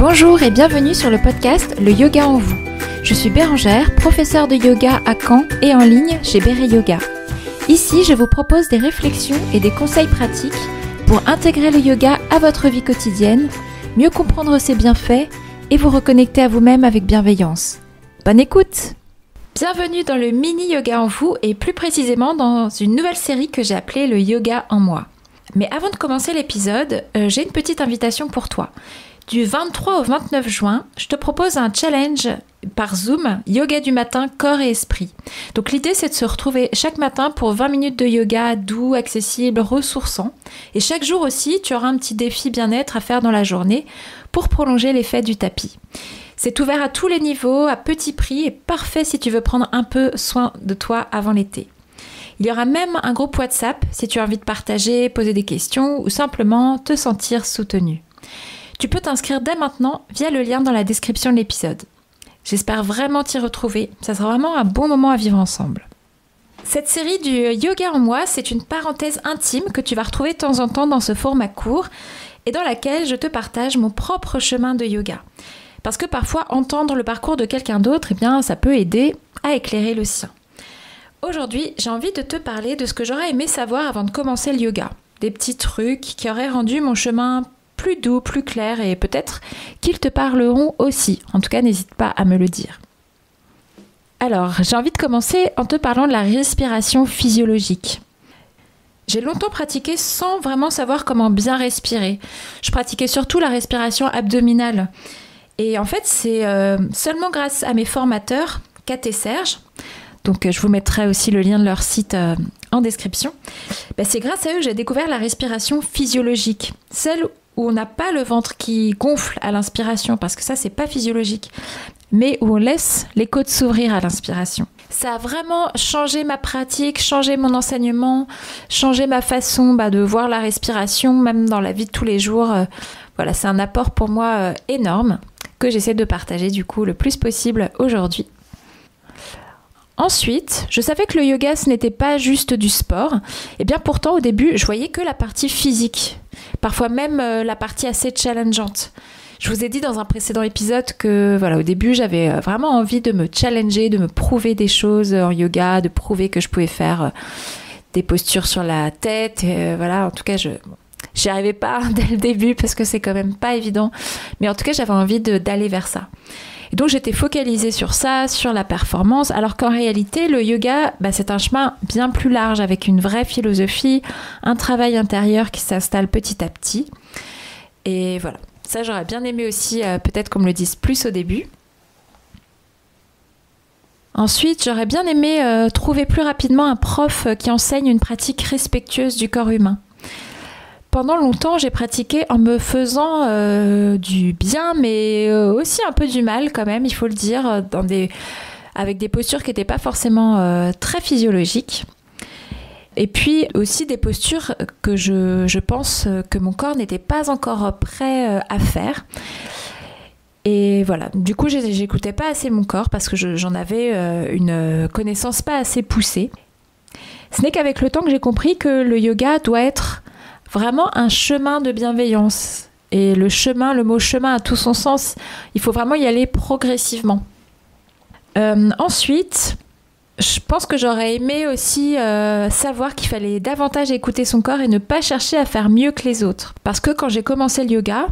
Bonjour et bienvenue sur le podcast Le Yoga en vous. Je suis Bérangère, professeure de yoga à Caen et en ligne chez Béré Yoga. Ici, je vous propose des réflexions et des conseils pratiques pour intégrer le yoga à votre vie quotidienne, mieux comprendre ses bienfaits et vous reconnecter à vous-même avec bienveillance. Bonne écoute! Bienvenue dans le mini yoga en vous et plus précisément dans une nouvelle série que j'ai appelée le yoga en moi. Mais avant de commencer l'épisode, j'ai une petite invitation pour toi. Du 23 au 29 juin, je te propose un challenge par Zoom, yoga du matin, corps et esprit. Donc l'idée c'est de se retrouver chaque matin pour 20 minutes de yoga doux, accessible, ressourçant. Et chaque jour aussi, tu auras un petit défi bien-être à faire dans la journée pour prolonger l'effet du tapis. C'est ouvert à tous les niveaux, à petit prix et parfait si tu veux prendre un peu soin de toi avant l'été. Il y aura même un groupe WhatsApp si tu as envie de partager, poser des questions ou simplement te sentir soutenu. Tu peux t'inscrire dès maintenant via le lien dans la description de l'épisode. J'espère vraiment t'y retrouver, ça sera vraiment un bon moment à vivre ensemble. Cette série du yoga en moi, c'est une parenthèse intime que tu vas retrouver de temps en temps dans ce format court et dans laquelle je te partage mon propre chemin de yoga. Parce que parfois, entendre le parcours de quelqu'un d'autre, ça peut aider à éclairer le sien. Aujourd'hui, j'ai envie de te parler de ce que j'aurais aimé savoir avant de commencer le yoga. Des petits trucs qui auraient rendu mon chemin plus doux, plus clair et peut-être qu'ils te parleront aussi. En tout cas, n'hésite pas à me le dire. Alors, j'ai envie de commencer en te parlant de la respiration physiologique. J'ai longtemps pratiqué sans vraiment savoir comment bien respirer. Je pratiquais surtout la respiration abdominale. Et en fait, c'est seulement grâce à mes formateurs, Kat et Serge, donc je vous mettrai aussi le lien de leur site en description, c'est grâce à eux que j'ai découvert la respiration physiologique, celle où on n'a pas le ventre qui gonfle à l'inspiration, parce que ça, c'est pas physiologique, mais où on laisse les côtes s'ouvrir à l'inspiration. Ça a vraiment changé ma pratique, changé mon enseignement, changé ma façon de voir la respiration, même dans la vie de tous les jours. Voilà, c'est un apport pour moi énorme que j'essaie de partager du coup le plus possible aujourd'hui. Ensuite, je savais que le yoga, ce n'était pas juste du sport. Et bien pourtant, au début, je voyais que la partie physique. Parfois même la partie assez challengeante. Je vous ai dit dans un précédent épisode que au début, j'avais vraiment envie de me challenger, de me prouver des choses en yoga, de prouver que je pouvais faire des postures sur la tête. En tout cas, j'y arrivais pas dès le début parce que c'est quand même pas évident. Mais en tout cas, j'avais envie d'aller vers ça. Et donc j'étais focalisée sur ça, sur la performance, alors qu'en réalité le yoga, c'est un chemin bien plus large avec une vraie philosophie, un travail intérieur qui s'installe petit à petit. Et voilà, ça j'aurais bien aimé aussi peut-être qu'on me le dise plus au début. Ensuite, j'aurais bien aimé trouver plus rapidement un prof qui enseigne une pratique respectueuse du corps humain. Pendant longtemps, j'ai pratiqué en me faisant du bien, mais aussi un peu du mal quand même, il faut le dire, avec des postures qui n'étaient pas forcément très physiologiques. Et puis aussi des postures que je pense que mon corps n'était pas encore prêt à faire. Et voilà, du coup, j'écoutais pas assez mon corps parce que j'en avais une connaissance pas assez poussée. Ce n'est qu'avec le temps que j'ai compris que le yoga doit être vraiment un chemin de bienveillance. Et le mot chemin a tout son sens. Il faut vraiment y aller progressivement. Ensuite, je pense que j'aurais aimé aussi savoir qu'il fallait davantage écouter son corps et ne pas chercher à faire mieux que les autres. Parce que quand j'ai commencé le yoga,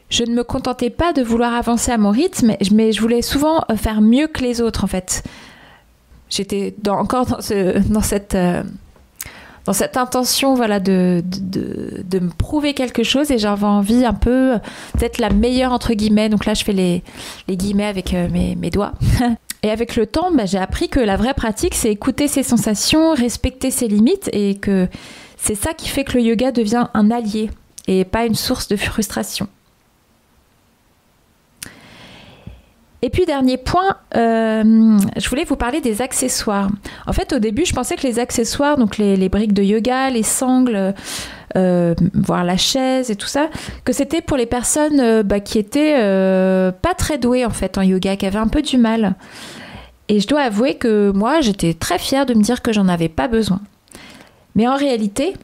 je ne me contentais pas de vouloir avancer à mon rythme, mais je voulais souvent faire mieux que les autres en fait. J'étais encore dans cette intention de me prouver quelque chose et j'avais envie un peu d'être la meilleure entre guillemets. Donc là, je fais les guillemets avec mes doigts. Et avec le temps, j'ai appris que la vraie pratique, c'est écouter ses sensations, respecter ses limites et que c'est ça qui fait que le yoga devient un allié et pas une source de frustration. Et puis dernier point, je voulais vous parler des accessoires. En fait, au début, je pensais que les accessoires, donc les briques de yoga, les sangles, voire la chaise et tout ça, que c'était pour les personnes qui étaient pas très douées en fait en yoga, qui avaient un peu du mal. Et je dois avouer que moi, j'étais très fière de me dire que j'en avais pas besoin. Mais en réalité,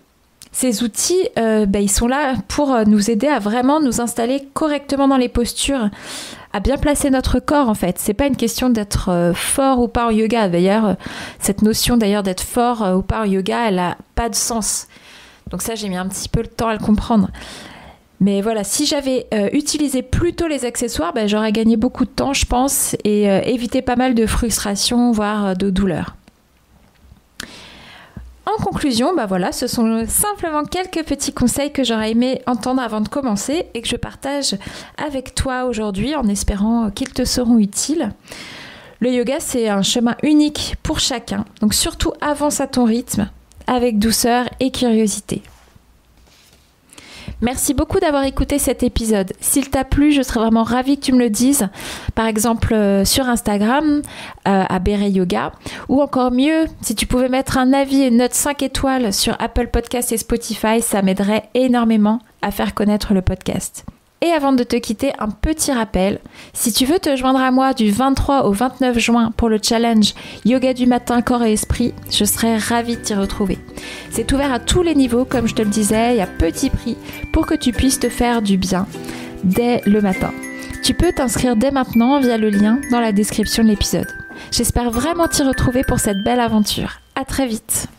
Ces outils, ils sont là pour nous aider à vraiment nous installer correctement dans les postures, à bien placer notre corps en fait. C'est pas une question d'être fort ou pas en yoga. D'ailleurs, cette notion d'être fort ou pas en yoga, elle a pas de sens. Donc ça, j'ai mis un petit peu le temps à le comprendre. Mais voilà, si j'avais utilisé plus tôt les accessoires, j'aurais gagné beaucoup de temps, je pense, et évité pas mal de frustration, voire de douleur. En conclusion, ce sont simplement quelques petits conseils que j'aurais aimé entendre avant de commencer et que je partage avec toi aujourd'hui en espérant qu'ils te seront utiles. Le yoga, c'est un chemin unique pour chacun, donc surtout avance à ton rythme, avec douceur et curiosité. Merci beaucoup d'avoir écouté cet épisode. S'il t'a plu, je serais vraiment ravie que tu me le dises. Par exemple, sur Instagram, à Béré Yoga. Ou encore mieux, si tu pouvais mettre un avis et une note 5 étoiles sur Apple Podcasts et Spotify, ça m'aiderait énormément à faire connaître le podcast. Et avant de te quitter, un petit rappel. Si tu veux te joindre à moi du 23 au 29 juin pour le challenge Yoga du matin, corps et esprit, je serais ravie de t'y retrouver. C'est ouvert à tous les niveaux, comme je te le disais, et à petit prix pour que tu puisses te faire du bien dès le matin. Tu peux t'inscrire dès maintenant via le lien dans la description de l'épisode. J'espère vraiment t'y retrouver pour cette belle aventure. À très vite.